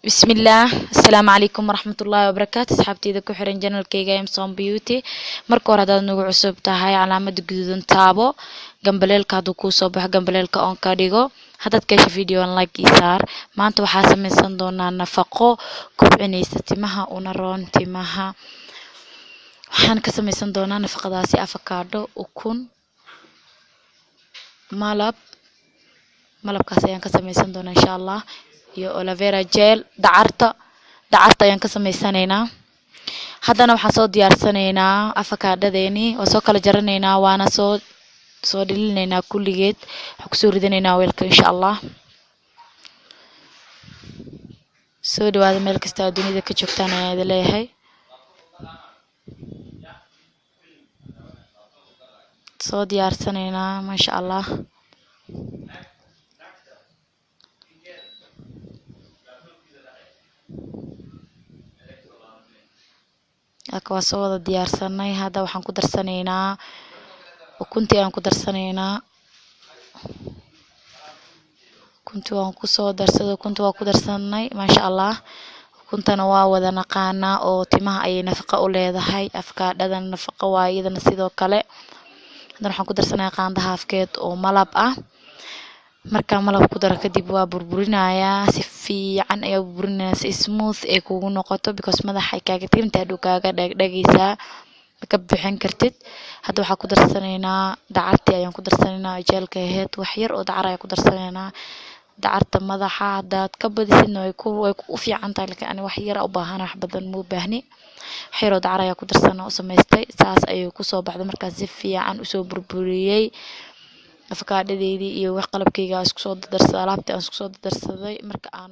بسم الله السلام عليكم ورحمة الله وبركاته صحابتي إذا كحرين جنرال كيجا إمسون بيوتي مركور هذا نوع عصب تهاي علامة جديد تابو جنبليل كادو كوسو جنبليل كأون كاديجو هذا تكش فيديو لايك يسار ما أنتوا حاسة من صندوقنا نفقو كوبعني ستمها ونرون تمها وحن كسم صندوقنا نفق داسي أفكادو وكون ملب كاسيان كسم صندوقنا إن شاء الله iyo olavera gel dacarta ayaan ka sameysanaynaa haddana waxaan soo diyaarsanaynaa afakaadhadeeni oo soo kala jaranaynaa waana soo dhilinaynaa kulligeed waxaan kusoo ridanaynaa weelka insha allah soo dhawaada meel kasta oo dunida ka joogtaan ayaan idin leeyahay soo diyaarsanaynaa maasha allah waa soo wada diyaarsanay hadda waxaan ku darsanaynaa ukuntii aan ku darsanaynaa ukuntii waan ku soo darsaday ukuntii waan ku darsanay maasha allah ukuntana waa wada naqaanaa oo timaha ay nafaqo u leedahay afkaadhadan nafaqo waa iyadana sidoo kale haddana waxaan ku darsanayaa qaanda haafkeed oo malab ah marka malab ku daro kadib waa burburinayaa si fiican ayaa burburinayaa si smooth ay kugu noqoto because madaxa ay kaaga tirinta hadhow kaaga dhagdhagaysaa ka bixin kartid hadda waxaan ku darsanaynaa dacartii ayaan ku darsanaynaa jeelka ahayd wax yar oo dacar ayaan ku darsanaynaa dacarta madaxa haddaad ka badisidna way u fiican tahay laakiin ani wax yar u baahan wax badan ma u baahni wax yar oo dacar ayaan ku darsanaa u samaystay saas ayuu kusoo baxday markaas si fiican usoo burburiyey afkaadhadeydii iyo wax qalabkayga aan isku soo darsaday alaabtii aan isku soo darsaday marka aan